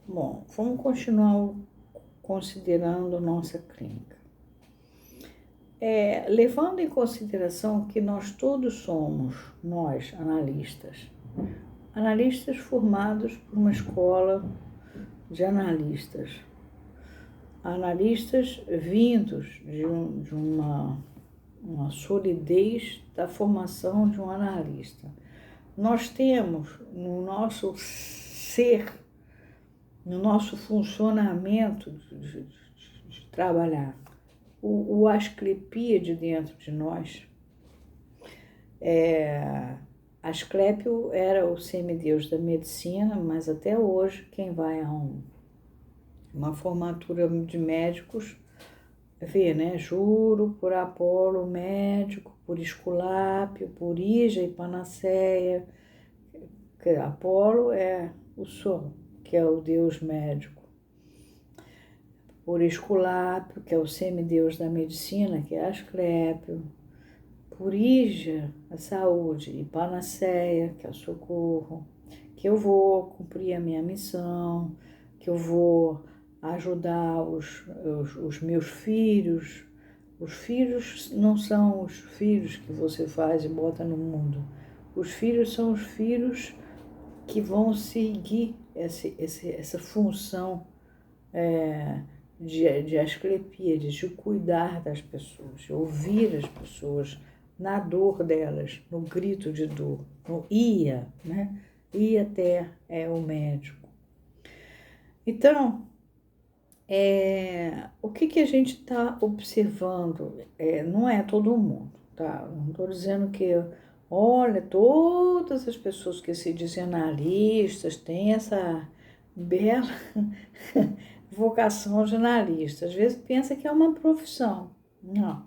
Bom, vamos continuar considerando nossa clínica. Levando em consideração que nós todos somos, nós, analistas formados por uma escola de analistas vindos de uma solidez da formação de um analista. Nós temos no nosso ser, no nosso funcionamento de trabalhar, o Asclepíade dentro de nós. Asclépio era o semideus da medicina, mas até hoje quem vai a uma formatura de médicos vê, né? Juro por Apolo médico, por Esculápio, por Hígia e Panaceia. Apolo é o Sol, que é o deus médico. Por Esculápio, que é o semideus da medicina, que é Asclépio. Por Hígia, a saúde, e Panaceia, que é o socorro, que eu vou cumprir a minha missão, que eu vou ajudar os meus filhos. Os filhos não são os filhos que você faz e bota no mundo. Os filhos são os filhos que vão seguir essa função de Asclepíades, de cuidar das pessoas, de ouvir as pessoas na dor delas, no grito de dor, no ia, né? Ia até o médico. Então, o que a gente está observando? Não é todo mundo, tá? Não estou dizendo que, olha, todas as pessoas que se dizem analistas têm essa bela vocação de analista. Às vezes pensa que é uma profissão. Não.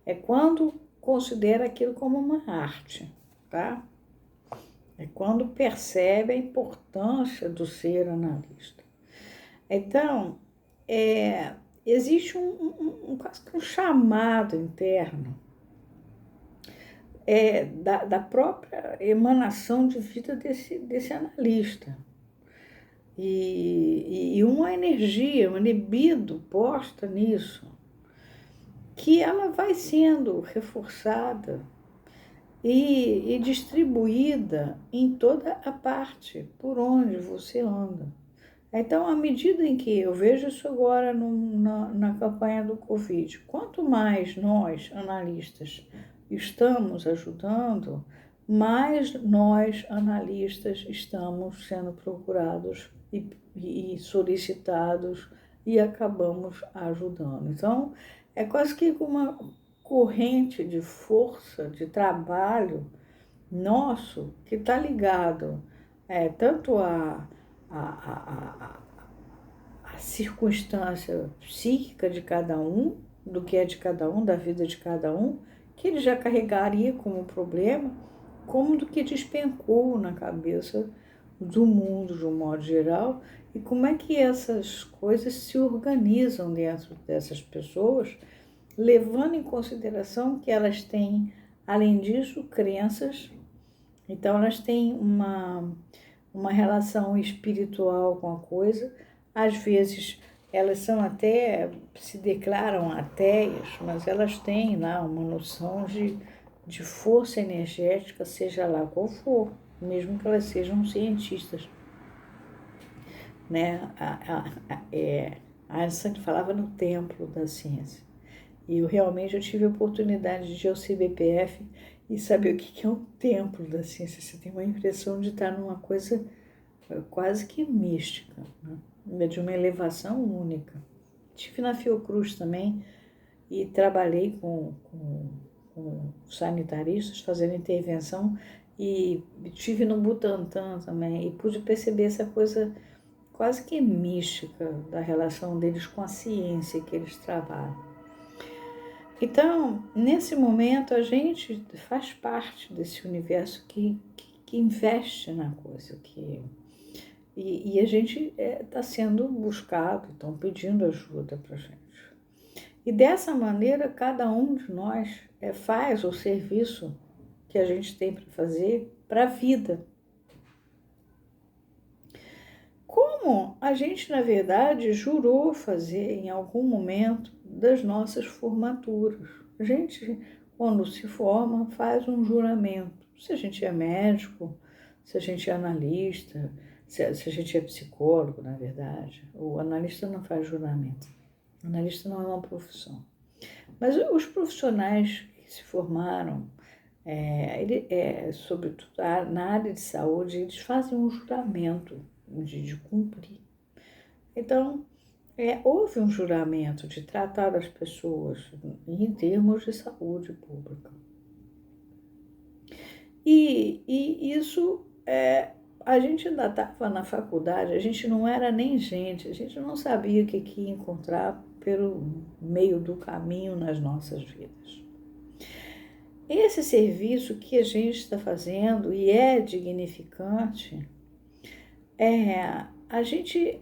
É quando considera aquilo como uma arte, tá? É quando percebe a importância do ser analista. Então, existe quase que um chamado interno da própria emanação de vida desse analista. E uma energia, uma libido posta nisso, que ela vai sendo reforçada e distribuída em toda a parte por onde você anda. Então, à medida em que eu vejo isso agora na campanha do Covid, quanto mais nós, analistas, estamos ajudando, mais nós, analistas, estamos sendo procurados e solicitados e acabamos ajudando. Então, é quase que uma corrente de força, de trabalho nosso, que está ligado tanto a circunstância psíquica de cada um, do que é de cada um, da vida de cada um, que ele já carregaria como problema, como do que despencou na cabeça do mundo de um modo geral, e como é que essas coisas se organizam dentro dessas pessoas, levando em consideração que elas têm, além disso, crenças. Então elas têm uma relação espiritual com a coisa. Às vezes elas se declaram ateias, mas elas têm lá uma noção de força energética, seja lá qual for, mesmo que elas sejam cientistas. Né? Einstein falava no templo da ciência. E eu realmente tive a oportunidade de ir ao CBPF e saber o que é um templo da ciência. Você tem uma impressão de estar numa coisa quase que mística, né? De uma elevação única. Estive na Fiocruz também e trabalhei com sanitaristas fazendo intervenção e estive no Butantã também e pude perceber essa coisa quase que mística da relação deles com a ciência que eles trabalham. Então, nesse momento, a gente faz parte desse universo que investe na coisa, e a gente está sendo buscado, estão pedindo ajuda para a gente. E dessa maneira, cada um de nós faz o serviço que a gente tem para fazer para a vida. como a gente, na verdade, jurou fazer em algum momento das nossas formaturas. A gente, quando se forma, faz um juramento. Se a gente é médico, se a gente é analista, se a gente é psicólogo, na verdade. O analista não faz juramento. O analista não é uma profissão. Mas os profissionais que se formaram, sobretudo na área de saúde, eles fazem um juramento de cumprir. Então, houve um juramento de tratar as pessoas em termos de saúde pública. E isso, a gente ainda estava na faculdade, a gente não era nem gente, a gente não sabia o que ia encontrar pelo meio do caminho nas nossas vidas. Esse serviço que a gente está fazendo e é dignificante, a gente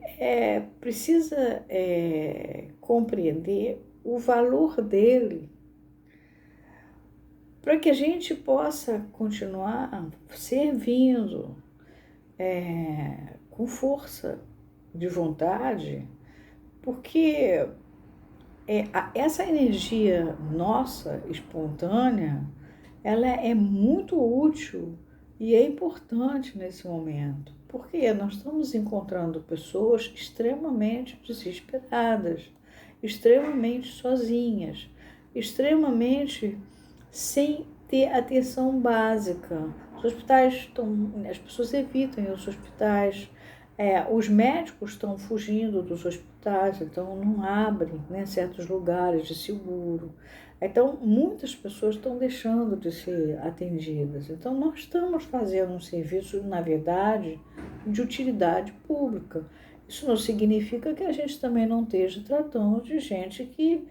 precisa compreender o valor dele para que a gente possa continuar servindo com força de vontade, porque essa energia nossa, espontânea, ela é muito útil e é importante nesse momento, porque nós estamos encontrando pessoas extremamente desesperadas, extremamente sozinhas, extremamente sem ter atenção básica. Os hospitais as pessoas evitam ir aos hospitais, os médicos estão fugindo dos hospitais, então não abrem, né, certos lugares de seguro. Então, muitas pessoas estão deixando de ser atendidas. Então, nós estamos fazendo um serviço, na verdade, de utilidade pública. Isso não significa que a gente também não esteja tratando de gente que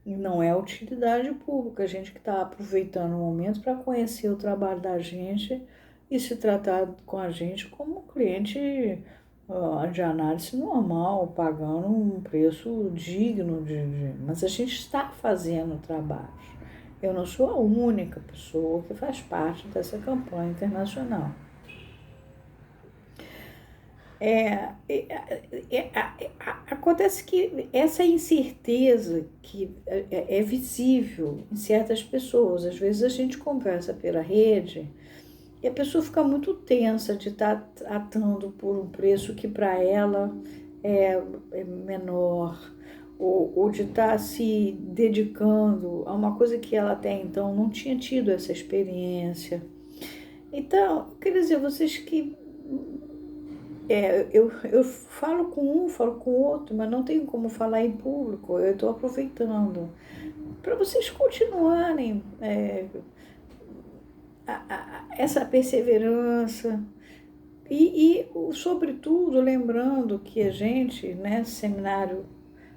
não é utilidade pública, a gente que está aproveitando o momento para conhecer o trabalho da gente e se tratar com a gente como cliente de análise normal, pagando um preço digno, mas a gente está fazendo o trabalho. Eu não sou a única pessoa que faz parte dessa campanha internacional. Acontece que essa incerteza que é visível em certas pessoas, às vezes a gente conversa pela rede e a pessoa fica muito tensa de estar tratando por um preço que para ela é menor, ou de estar se dedicando a uma coisa que ela até então não tinha tido essa experiência. Então, quer dizer, vocês que eu falo com um, falo com o outro, mas não tenho como falar em público, eu estou aproveitando para vocês continuarem essa perseverança e, sobretudo, lembrando que a gente, né, seminário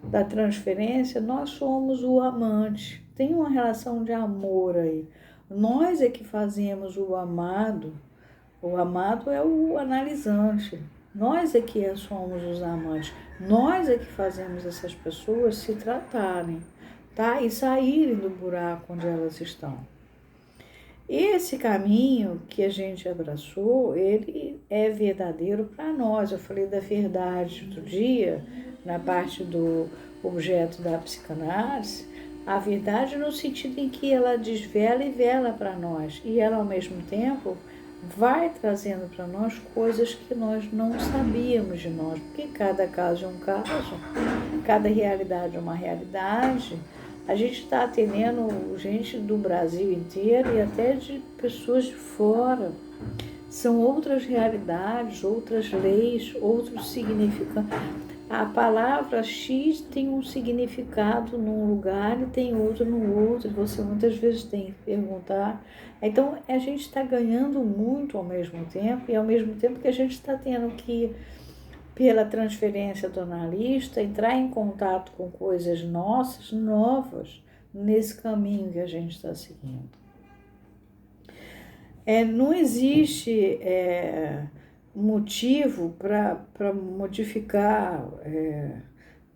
da transferência, nós somos o amante, tem uma relação de amor aí. Nós é que fazemos o amado é o analisante. Nós é que somos os amantes. Nós é que fazemos essas pessoas se tratarem, tá? E saírem do buraco onde elas estão. Esse caminho que a gente abraçou, ele é verdadeiro para nós. Eu falei da verdade outro dia, na parte do objeto da psicanálise, a verdade no sentido em que ela desvela e vela para nós. E ela, ao mesmo tempo, vai trazendo para nós coisas que nós não sabíamos de nós, porque cada caso é um caso, cada realidade é uma realidade. A gente está atendendo gente do Brasil inteiro e até de pessoas de fora. São outras realidades, outras leis, outros significados. A palavra X tem um significado num lugar e tem outro no outro. Você muitas vezes tem que perguntar. Então, a gente está ganhando muito ao mesmo tempo e ao mesmo tempo que a gente está tendo que, pela transferência do analista, entrar em contato com coisas nossas, novas, nesse caminho que a gente está seguindo. Não existe motivo para modificar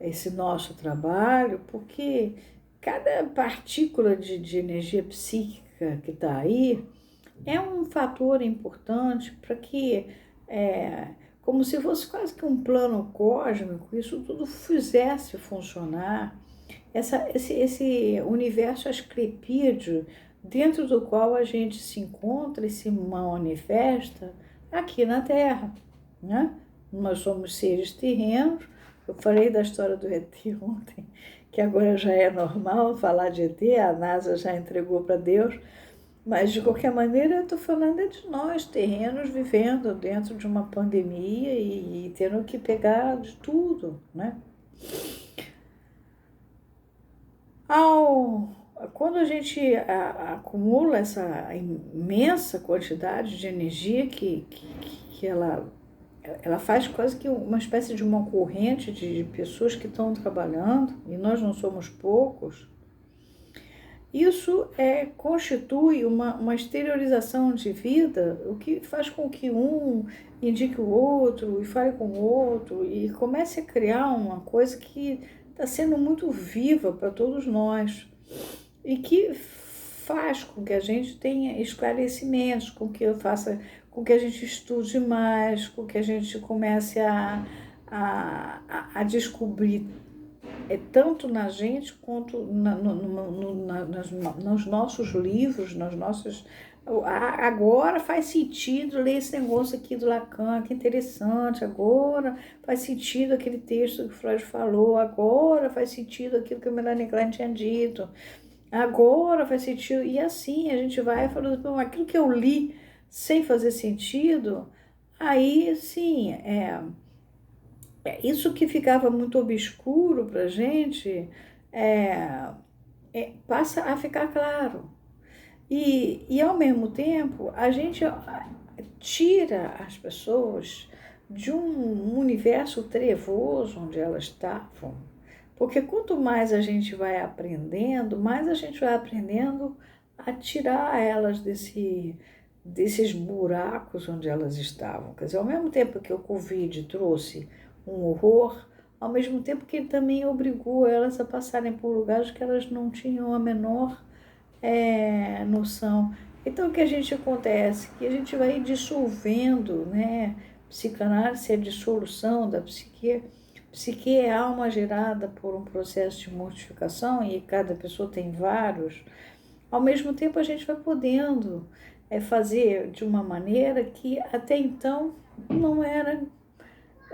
esse nosso trabalho, porque cada partícula de energia psíquica que está aí é um fator importante para que como se fosse quase que um plano cósmico, isso tudo fizesse funcionar, esse universo asclepídeo dentro do qual a gente se encontra e se manifesta aqui na Terra, né? Nós somos seres terrenos. Eu falei da história do ET ontem, que agora já é normal falar de ET, a NASA já entregou para Deus, mas de qualquer maneira eu estou falando de nós, terrenos, vivendo dentro de uma pandemia e tendo que pegar de tudo, né? Quando a gente acumula essa imensa quantidade de energia que ela faz quase que uma espécie de uma corrente de pessoas que estão trabalhando, e nós não somos poucos, isso constitui uma exteriorização de vida, o que faz com que um indique o outro e fale com o outro e comece a criar uma coisa que está sendo muito viva para todos nós e que faz com que a gente tenha esclarecimentos, com que a gente estude mais, com que a gente comece a descobrir tanto na gente quanto nos nossos livros, nas nossas... Agora faz sentido ler esse negócio aqui do Lacan, que interessante, agora faz sentido aquele texto que o Freud falou, agora faz sentido aquilo que a Melanie Klein tinha dito, agora faz sentido, e assim a gente vai falando, aquilo que eu li sem fazer sentido, aí sim, isso que ficava muito obscuro para a gente passa a ficar claro. E ao mesmo tempo, a gente tira as pessoas de um universo trevoso onde elas estavam. Porque quanto mais a gente vai aprendendo, mais a gente vai aprendendo a tirar elas desses buracos onde elas estavam. Quer dizer, ao mesmo tempo que o Covid trouxe um horror, ao mesmo tempo que ele também obrigou elas a passarem por lugares que elas não tinham a menor noção. Então, o que a gente acontece? Que a gente vai dissolvendo, né? Psicanálise é a dissolução da psique. Psique é alma gerada por um processo de mortificação e cada pessoa tem vários. Ao mesmo tempo, a gente vai podendo fazer de uma maneira que até então não era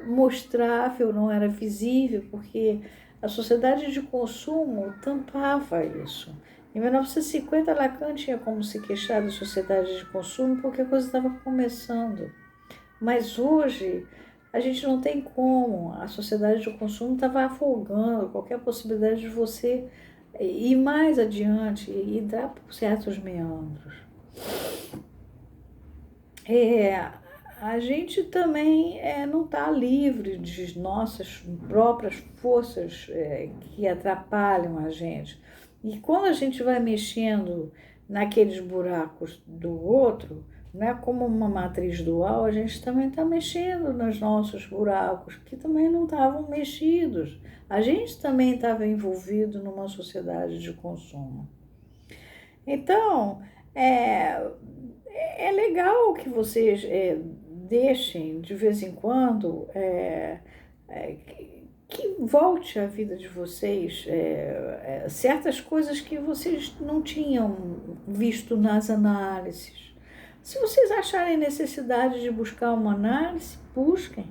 mostrável, não era visível, porque a sociedade de consumo tampava isso. Em 1950, Lacan tinha como se queixar da sociedade de consumo porque a coisa estava começando. Mas hoje, a gente não tem como. A sociedade de consumo estava afogando qualquer possibilidade de você ir mais adiante e dar por certos meandros. A gente também não está livre de nossas próprias forças que atrapalham a gente. E quando a gente vai mexendo naqueles buracos do outro, né, como uma matriz dual, a gente também está mexendo nos nossos buracos, que também não estavam mexidos. A gente também estava envolvido numa sociedade de consumo. Então, é legal que vocês deixem, de vez em quando, que volte à vida de vocês certas coisas que vocês não tinham visto nas análises. Se vocês acharem necessidade de buscar uma análise, busquem.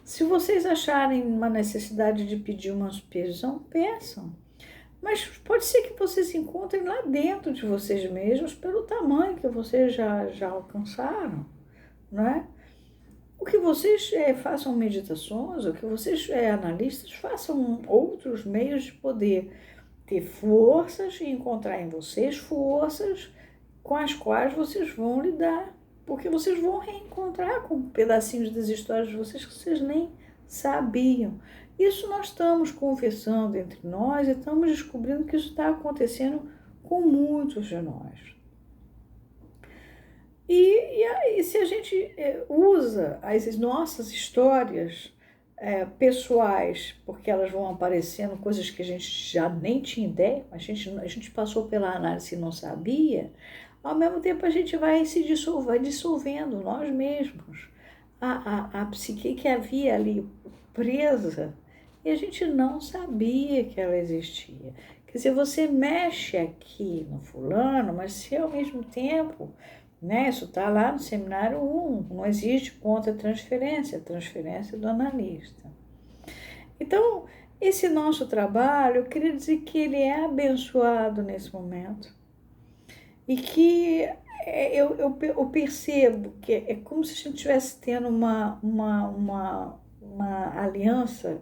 Se vocês acharem uma necessidade de pedir uma supervisão, peçam. Mas pode ser que vocês encontrem lá dentro de vocês mesmos pelo tamanho que vocês já alcançaram, não é? O que vocês façam meditações, o que vocês, analistas, façam outros meios de poder ter forças e encontrar em vocês forças com as quais vocês vão lidar, porque vocês vão reencontrar com pedacinhos das histórias de vocês que vocês nem sabiam. Isso nós estamos conversando entre nós e estamos descobrindo que isso está acontecendo com muitos de nós. E se a gente usa as nossas histórias pessoais, porque elas vão aparecendo coisas que a gente já nem tinha ideia, a gente passou pela análise e não sabia, ao mesmo tempo a gente vai dissolvendo nós mesmos. a psique que havia ali presa e a gente não sabia que ela existia. Quer dizer, você mexe aqui no fulano, mas se ao mesmo tempo, né, isso está lá no seminário 1, não existe contra-transferência, transferência do analista. Então, esse nosso trabalho, eu queria dizer que ele é abençoado nesse momento e que eu percebo que é como se a gente estivesse tendo uma aliança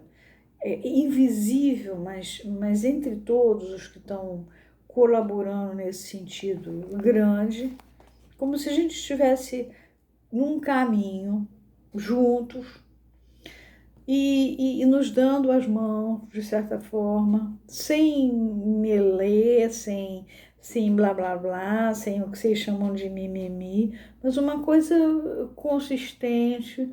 invisível, mas entre todos os que estão colaborando nesse sentido grande, como se a gente estivesse num caminho juntos e nos dando as mãos, de certa forma, sem melê, sem blá blá blá, sem o que vocês chamam de mimimi, mas uma coisa consistente.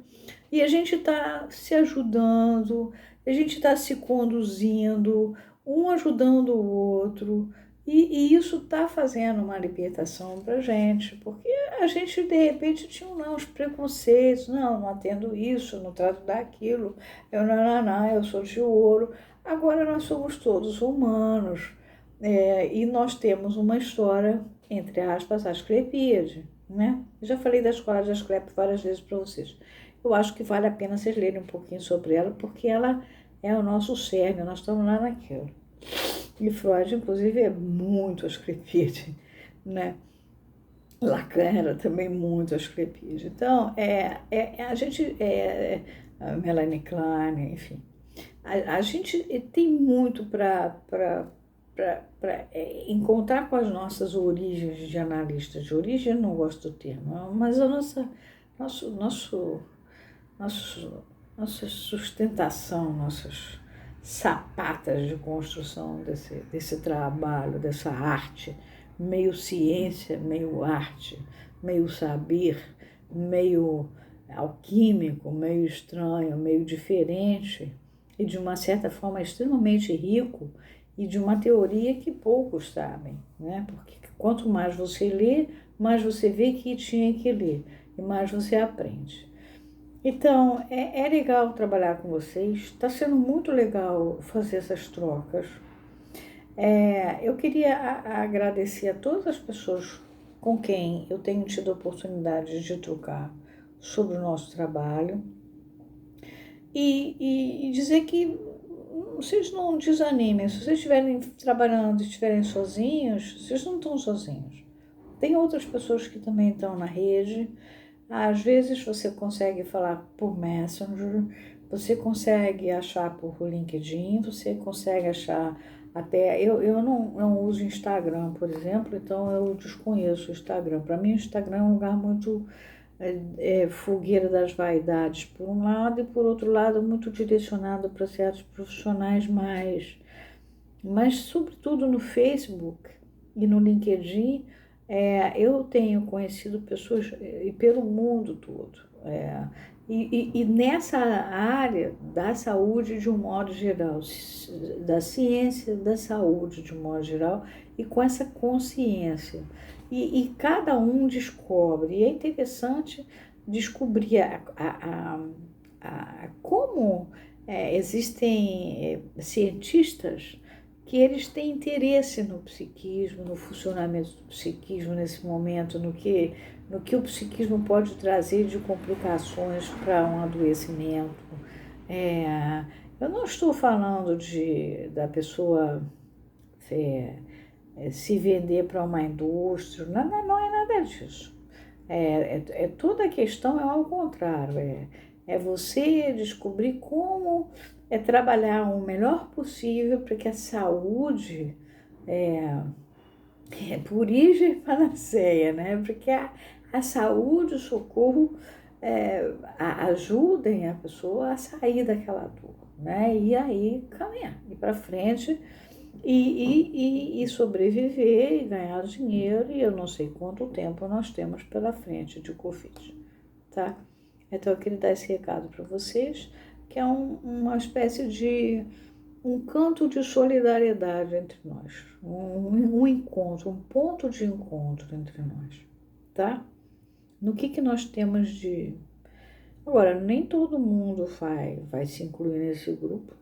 E a gente está se ajudando, a gente está se conduzindo, um ajudando o outro, e isso está fazendo uma libertação para a gente, porque a gente, de repente, tinha uns preconceitos, não atendo isso, não trato daquilo, eu sou de ouro. Agora nós somos todos humanos, e nós temos uma história, entre aspas, asclepíade, né? Eu já falei da escola de Asclepios várias vezes para vocês. Eu acho que vale a pena vocês lerem um pouquinho sobre ela, porque ela é o nosso cerne, nós estamos lá naquilo. E Freud, inclusive, é muito asclepíade, né? Lacan era também muito asclepíade. Então, a gente, a Melanie Klein, enfim, a gente tem muito para encontrar com as nossas origens de analistas de origem, eu não gosto do termo, mas a nossa sustentação, nossas sapatas de construção desse trabalho, dessa arte, meio ciência, meio arte, meio saber, meio alquímico, meio estranho, meio diferente e de uma certa forma extremamente rico e de uma teoria que poucos sabem, né? Porque quanto mais você lê, mais você vê que tinha que ler e mais você aprende. Então, é legal trabalhar com vocês, está sendo muito legal fazer essas trocas. Eu queria agradecer a todas as pessoas com quem eu tenho tido a oportunidade de trocar sobre o nosso trabalho e dizer que vocês não desanimem, se vocês estiverem trabalhando, estiverem sozinhos, vocês não estão sozinhos. Tem outras pessoas que também estão na rede. Às vezes você consegue falar por Messenger, você consegue achar por LinkedIn, você consegue achar até... Eu não uso Instagram, por exemplo, então eu desconheço o Instagram. Para mim o Instagram é um lugar muito fogueira das vaidades, por um lado, e por outro lado muito direcionado para certos profissionais mas sobretudo no Facebook e no LinkedIn, eu tenho conhecido pessoas e pelo mundo todo. E nessa área da saúde de um modo geral, da ciência da saúde de um modo geral, e com essa consciência. E cada um descobre, e é interessante descobrir como existem cientistas que eles têm interesse no psiquismo, no funcionamento do psiquismo nesse momento, no que o psiquismo pode trazer de complicações para um adoecimento. Eu não estou falando da pessoa se vender para uma indústria, não é nada disso. Toda a questão é ao contrário, é você descobrir como trabalhar o melhor possível para que a saúde, por origem panaceia, né? Porque a saúde, o socorro ajudem a pessoa a sair daquela dor, né? E aí caminhar, ir para frente e sobreviver e ganhar dinheiro, e eu não sei quanto tempo nós temos pela frente de Covid, tá? Então eu queria dar esse recado para vocês, que é uma espécie de um canto de solidariedade entre nós, um encontro, um ponto de encontro entre nós, tá? No que nós temos Agora, nem todo mundo vai se incluir nesse grupo,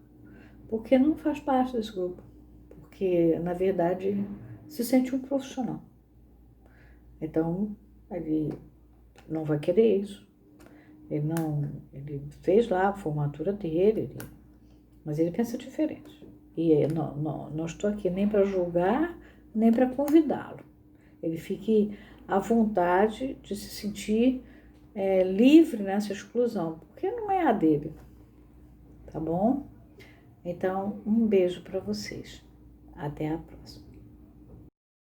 porque não faz parte desse grupo, porque, na verdade, se sente um profissional. Então, ele não vai querer isso. Ele fez lá a formatura dele, mas ele pensa diferente. E não estou aqui nem para julgar, nem para convidá-lo. Ele fique à vontade de se sentir livre nessa exclusão, porque não é a dele, tá bom? Então, um beijo para vocês. Até a próxima.